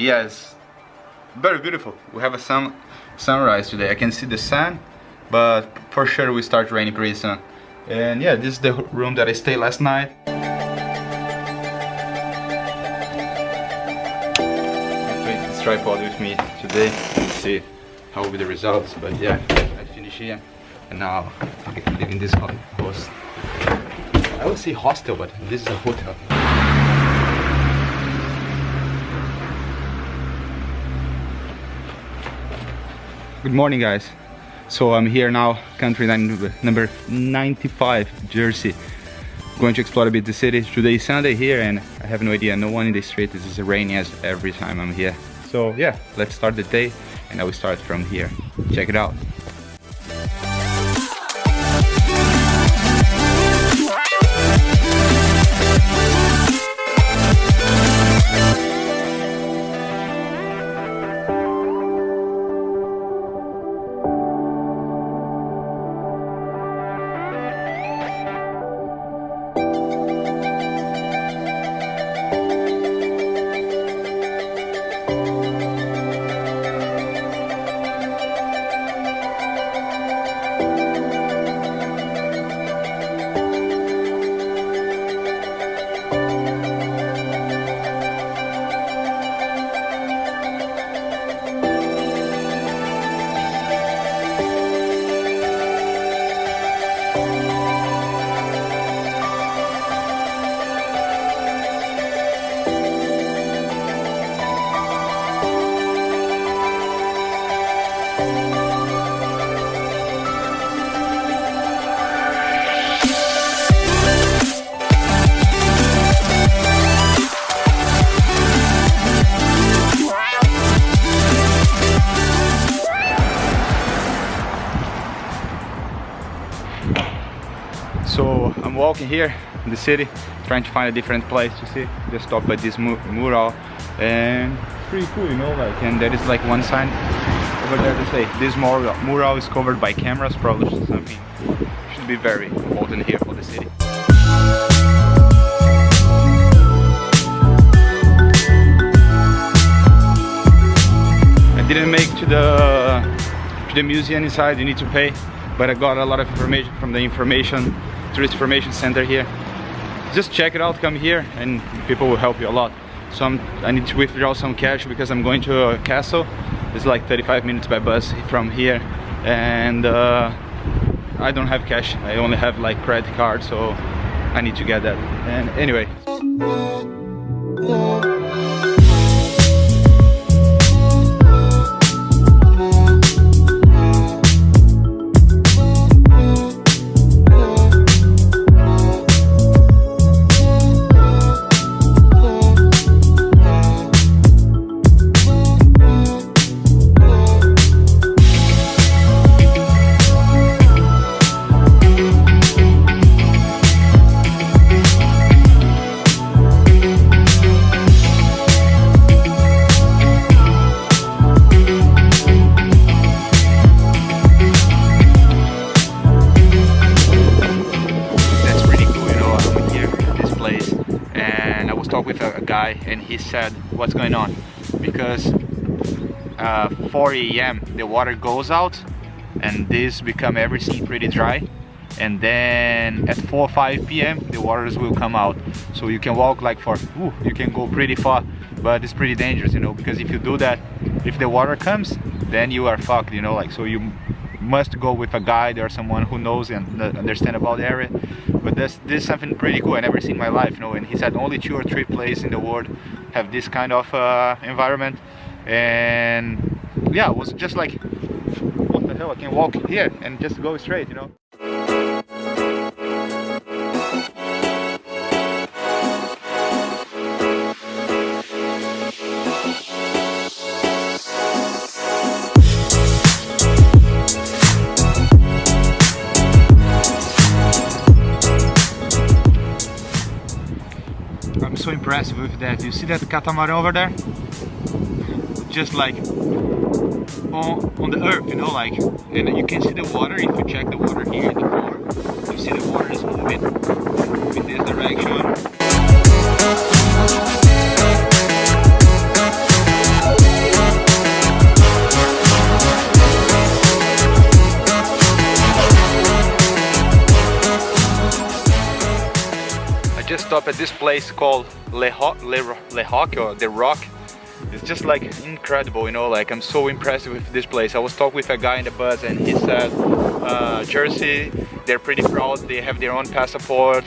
And yes, very beautiful. We have a sunrise today. I can see the sun, but for sure we start raining pretty soon. And yeah, this is the room that I stayed last night. I take this tripod with me today and see how will be the results. But yeah, I finished here, and now I live in this house. I would say hostel, but this is a hotel. Good morning, guys. So I'm here now, country number 95, Jersey. Going to explore a bit the city. Today is Sunday here, and I have no idea, no one in the street. This is raining as every time I'm here. So yeah, let's start the day, and I will start from here. Check it out. So I'm walking here in the city, trying to find a different place to see. Just stopped by this mural, and it's pretty cool, you know, like, and there is like one sign over there to say this mural is covered by cameras, probably something should be very important here for the city. I didn't make to the museum inside. You need to pay, but I got a lot of information from the tourist information center here. Just check it out, come here, and people will help you a lot. So I need to withdraw some cash because I'm going to a castle. It's like 35 minutes by bus from here, and I don't have cash. I only have like credit card, so I need to get that. And anyway. With a guy, and he said what's going on, because 4 AM the water goes out and this become everything pretty dry, and then at 4 or 5 PM the waters will come out, so you can walk like you can go pretty far, but it's pretty dangerous, you know, because if you do that, if the water comes, then you are fucked, you know, like, so you must go with a guide or someone who knows and understand about the area. But this is something pretty cool I never seen in my life, you know. And he said only 2 or 3 places in the world have this kind of environment, and yeah, it was just like, what the hell, I can walk here and just go straight, you know. I'm so impressed with that. You see that catamaran over there? Just like on the earth, you know, like, and you can see the water. If you check the water here in the floor, you see the water is moving in this direction. stop at this place called Le Roc, or The Rock. It's just like incredible, you know, like I'm so impressed with this place. I was talking with a guy in the bus and he said Jersey, they're pretty proud, they have their own passport,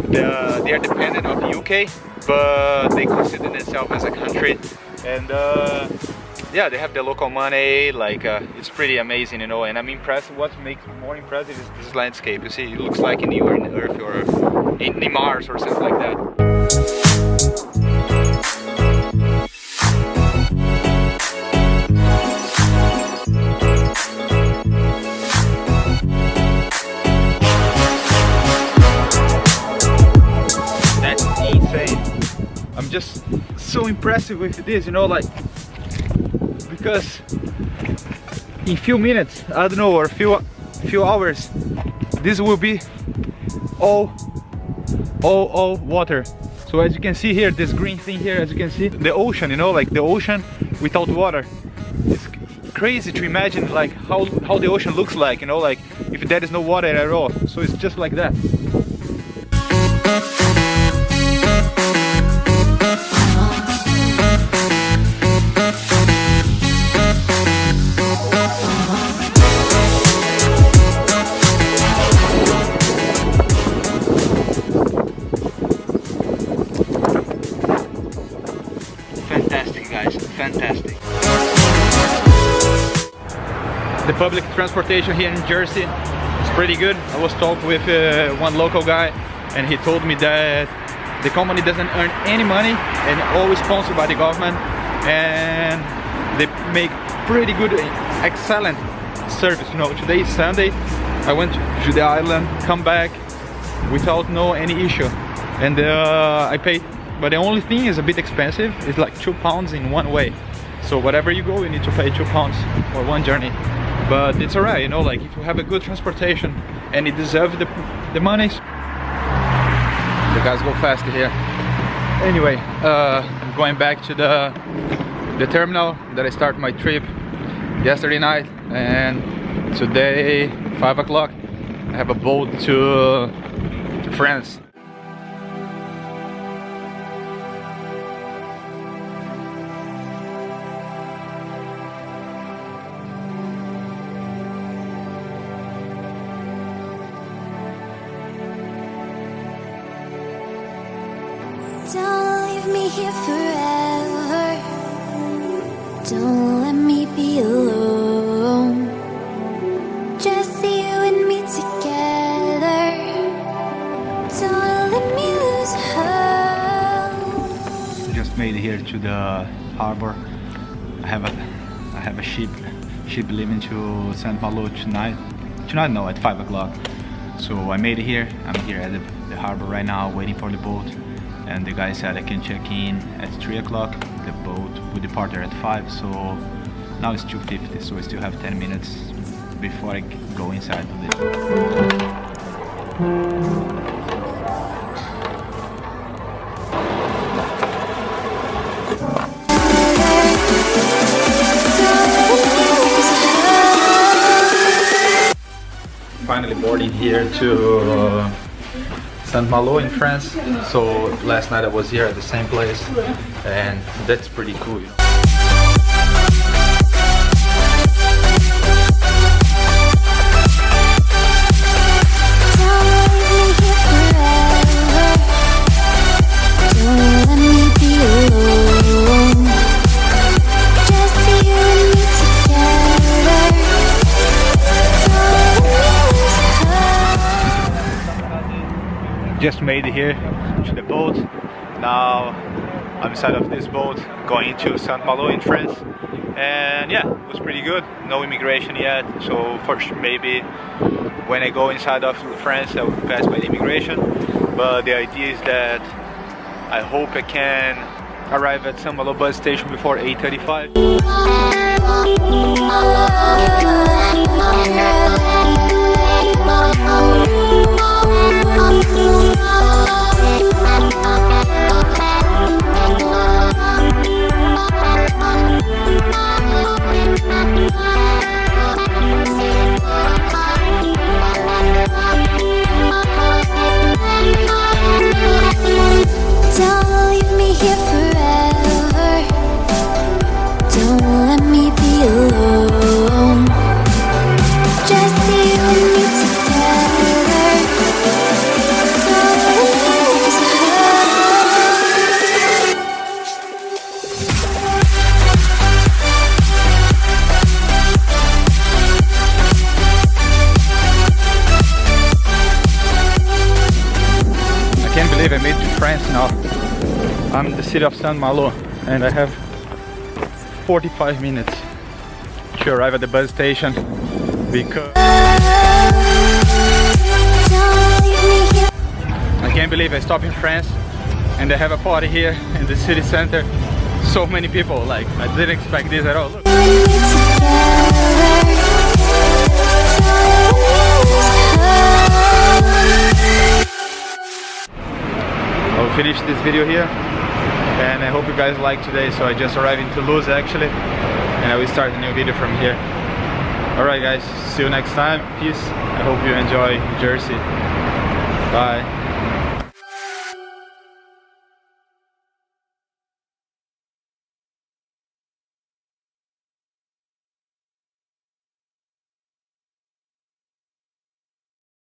they are dependent of the UK, but they consider themselves as a country, and yeah, they have the local money, like it's pretty amazing, you know, and I'm impressed. What makes more impressive is this landscape. You see, it looks like you are in Earth or in Mars or something like that. I'm just so impressed with this, you know, like, because in few minutes, I don't know, or few hours, this will be all water. So as you can see here, this green thing here, as you can see, the ocean, you know, like the ocean without water. It's crazy to imagine like how the ocean looks like, you know, like if there is no water at all. So it's just like that. Fantastic, guys, fantastic. The public transportation here in Jersey is pretty good. I was talking with one local guy and he told me that the company doesn't earn any money and always sponsored by the government, and they make pretty good, excellent service. You know, today is Sunday, I went to the island, come back without any issue, and I paid. But the only thing is a bit expensive. It's like £2 in one way. So whatever you go, you need to pay £2 for one journey. But it's alright, you know, like if you have a good transportation and it deserves the money. The guys go fast here. Anyway, I'm going back to the terminal that I started my trip yesterday night, and today 5 o'clock I have a boat to France. Don't leave me here forever. Don't let me be alone. Just you and me together. Don't let me lose hope. Just made it here to the harbor. I have a ship leaving to Saint-Malo tonight. Tonight, no, at 5 o'clock. So I made it here. I'm here at the harbor right now, waiting for the boat. And the guy said I can check in at 3 o'clock. The boat will depart there at 5, so now it's 2:50, so I still have 10 minutes before I go inside the Finally boarding here to Saint-Malo in France. So last night I was here at the same place, and that's pretty cool, you know. Just made it here to the boat. Now I'm inside of this boat going to Saint-Malo in France, and yeah, it was pretty good. No immigration yet, so first maybe when I go inside of France I will pass by the immigration, but the idea is that I hope I can arrive at Saint-Malo bus station before 8:35. France now. I'm in the city of Saint-Malo and I have 45 minutes to arrive at the bus station because I can't believe I stopped in France and they have a party here in the city center. So many people, like I didn't expect this at all. Look. I'll finish this video here and I hope you guys liked today. So I just arrived in Toulouse actually and I will start a new video from here. Alright guys, see you next time. Peace. I hope you enjoy Jersey. Bye.